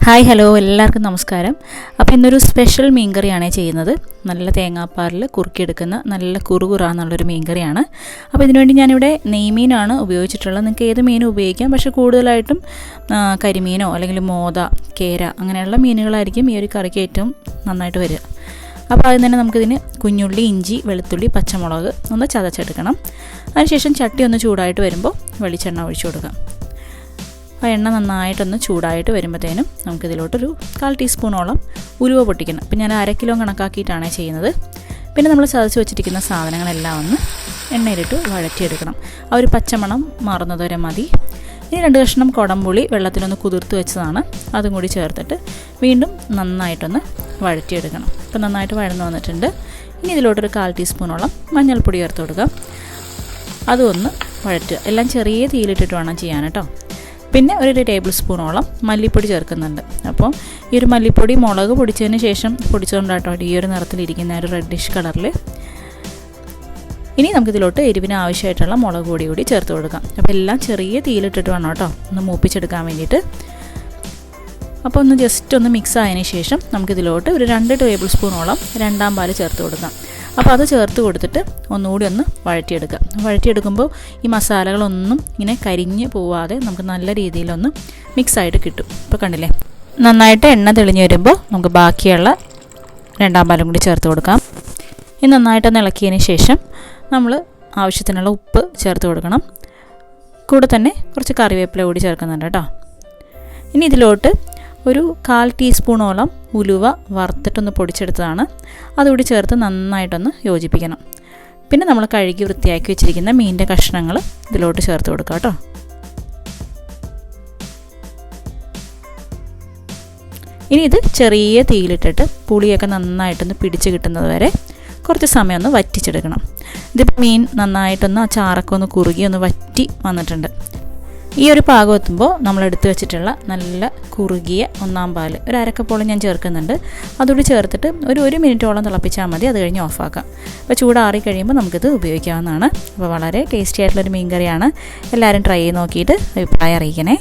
Hi hello എല്ലാവർക്കും നമസ്കാരം. അപ്പോൾ ഇന്നൊരു സ്പെഷ്യൽ മീൻകറിയാണ് ചെയ്യുന്നത്. നല്ല തേങ്ങാപ്പാലിൽ കുറുക്കിയെടുക്കുന്ന നല്ല കുറുകുറാന്നുള്ളൊരു മീൻകറിയാണ്. അപ്പോൾ ഇതിനുവേണ്ടി ഞാനിവിടെ നെയ്മീനാണ് ഉപയോഗിച്ചിട്ടുള്ളത്. നിങ്ങൾക്ക് ഏത് മീനും ഉപയോഗിക്കാം, പക്ഷേ കൂടുതലായിട്ടും കരിമീനോ അല്ലെങ്കിൽ മോത, കേര അങ്ങനെയുള്ള മീനുകളായിരിക്കും ഈ ഒരു കറിക്ക് ഏറ്റവും നന്നായിട്ട് വരിക. അപ്പോൾ ആദ്യം തന്നെ നമുക്കിതിന് കുഞ്ഞുള്ളി, ഇഞ്ചി, വെളുത്തുള്ളി, പച്ചമുളക് ഒന്ന് ചതച്ചെടുക്കണം. അതിനുശേഷം ചട്ടി ഒന്ന് ചൂടായിട്ട് വരുമ്പോൾ വെളിച്ചെണ്ണ ഒഴിച്ചു കൊടുക്കാം. ആ എണ്ണ നന്നായിട്ടൊന്ന് ചൂടായിട്ട് വരുമ്പോഴത്തേനും നമുക്കിതിലോട്ടൊരു 1/4 ടീസ്പൂണോളം ഉലുവ പൊട്ടിക്കണം. ഇപ്പം ഞാൻ 1/2 കിലോ കണക്കാക്കിയിട്ടാണ് ചെയ്യുന്നത്. പിന്നെ നമ്മൾ ചതച്ച് വെച്ചിരിക്കുന്ന സാധനങ്ങളെല്ലാം ഒന്ന് എണ്ണയിലിട്ട് വഴറ്റിയെടുക്കണം. ആ ഒരു പച്ചമണം മാറുന്നത് വരെ മതി. ഇനി 2 കഷ്ണം കുടംപുളി വെള്ളത്തിലൊന്ന് കുതിർത്ത് വെച്ചതാണ്, അതും കൂടി ചേർത്തിട്ട് വീണ്ടും നന്നായിട്ടൊന്ന് വഴറ്റിയെടുക്കണം. ഇപ്പം നന്നായിട്ട് വഴന്ന് വന്നിട്ടുണ്ട്. ഇനി ഇതിലോട്ടൊരു 1/4 ടീസ്പൂണോളം മഞ്ഞൾപ്പൊടി ചേർത്ത് കൊടുക്കുക. അതും ഒന്ന് വഴറ്റുക. എല്ലാം ചെറിയ തീയിലിട്ടിട്ട് വേണം ചെയ്യാൻ കേട്ടോ. പിന്നെ ഒരു ടേബിൾ സ്പൂണോളം മല്ലിപ്പൊടി ചേർക്കുന്നുണ്ട്. അപ്പോൾ ഈ ഒരു മല്ലിപ്പൊടി മുളക് പൊടിച്ചതിന് ശേഷം പൊടിച്ചുകൊണ്ടാട്ടോ ഈ ഒരു നിറത്തിലിരിക്കുന്ന ഒരു റെഡിഷ് കളറിൽ. ഇനി നമുക്കിതിലോട്ട് എരിവിന് ആവശ്യമായിട്ടുള്ള മുളക് പൊടി കൂടി ചേർത്ത് കൊടുക്കാം. അപ്പോൾ എല്ലാം ചെറിയ തീയിലിട്ടിട്ട് വേണം കേട്ടോ ഒന്ന് മൂപ്പിച്ചെടുക്കാൻ വേണ്ടിയിട്ട്. അപ്പോൾ ഒന്ന് ജസ്റ്റ് ഒന്ന് മിക്സ് ആയതിന് ശേഷം നമുക്കിതിലോട്ട് ഒരു 2 ടേബിൾ സ്പൂണോളം രണ്ടാം പാൽ ചേർത്ത് കൊടുക്കാം. അപ്പോൾ അത് ചേർത്ത് കൊടുത്തിട്ട് ഒന്നുകൂടി ഒന്ന് വഴറ്റിയെടുക്കുക. വഴറ്റിയെടുക്കുമ്പോൾ ഈ മസാലകളൊന്നും ഇങ്ങനെ കരിഞ്ഞ് പോവാതെ നമുക്ക് നല്ല രീതിയിലൊന്ന് മിക്സായിട്ട് കിട്ടും. ഇപ്പോൾ കണ്ടില്ലേ, നന്നായിട്ട് എണ്ണ തെളിഞ്ഞ് വരുമ്പോൾ നമുക്ക് ബാക്കിയുള്ള രണ്ടാം പാലും കൂടി ചേർത്ത് കൊടുക്കാം. ഇത് നന്നായിട്ടൊന്ന് ഇളക്കിയതിന് ശേഷം നമ്മൾ ആവശ്യത്തിനുള്ള ഉപ്പ് ചേർത്ത് കൊടുക്കണം. കൂടെ തന്നെ കുറച്ച് കറിവേപ്പില കൂടി ചേർക്കുന്നുണ്ട് കേട്ടോ. ഇനി ഇതിലോട്ട് ഒരു 1/4 ടീസ്പൂണോളം ഉലുവ വറുത്തിട്ടൊന്ന് പൊടിച്ചെടുത്തതാണ്, അതുകൂടി ചേർത്ത് നന്നായിട്ടൊന്ന് യോജിപ്പിക്കണം. പിന്നെ നമ്മൾ കഴുകി വൃത്തിയാക്കി വെച്ചിരിക്കുന്ന മീനിൻ്റെ കഷ്ണങ്ങൾ ഇതിലോട്ട് ചേർത്ത് കൊടുക്കുക കേട്ടോ. ഇനി ഇത് ചെറിയ തീയിലിട്ടിട്ട് പുളിയൊക്കെ നന്നായിട്ടൊന്ന് പിടിച്ച് കിട്ടുന്നത് വരെ കുറച്ച് സമയം ഒന്ന് വറ്റിച്ചെടുക്കണം. ഇതിപ്പോൾ മീൻ നന്നായിട്ടൊന്ന് ആ ചാറൊക്കെ ഒന്ന് കുറുകി ഒന്ന് വറ്റി വന്നിട്ടുണ്ട്. ഈ ഒരു പാകം എത്തുമ്പോൾ നമ്മൾ എടുത്ത് വെച്ചിട്ടുള്ള നല്ല കുറുകിയ ഒന്നാം പാൽ ഒരു അരക്കപ്പോളം ഞാൻ ചേർക്കുന്നുണ്ട്. അതുകൂടി ചേർത്തിട്ട് ഒരു 1 മിനിറ്റോളം തിളപ്പിച്ചാൽ മതി. അത് കഴിഞ്ഞ് ഓഫാക്കാം. അപ്പോൾ ചൂടാറി കഴിയുമ്പോൾ നമുക്കിത് ഉപയോഗിക്കാവുന്നതാണ്. അപ്പോൾ വളരെ ടേസ്റ്റി ആയിട്ടുള്ളൊരു മീൻ കറിയാണ്. എല്ലാവരും ട്രൈ ചെയ്ത് നോക്കിയിട്ട് അഭിപ്രായം അറിയിക്കണേ.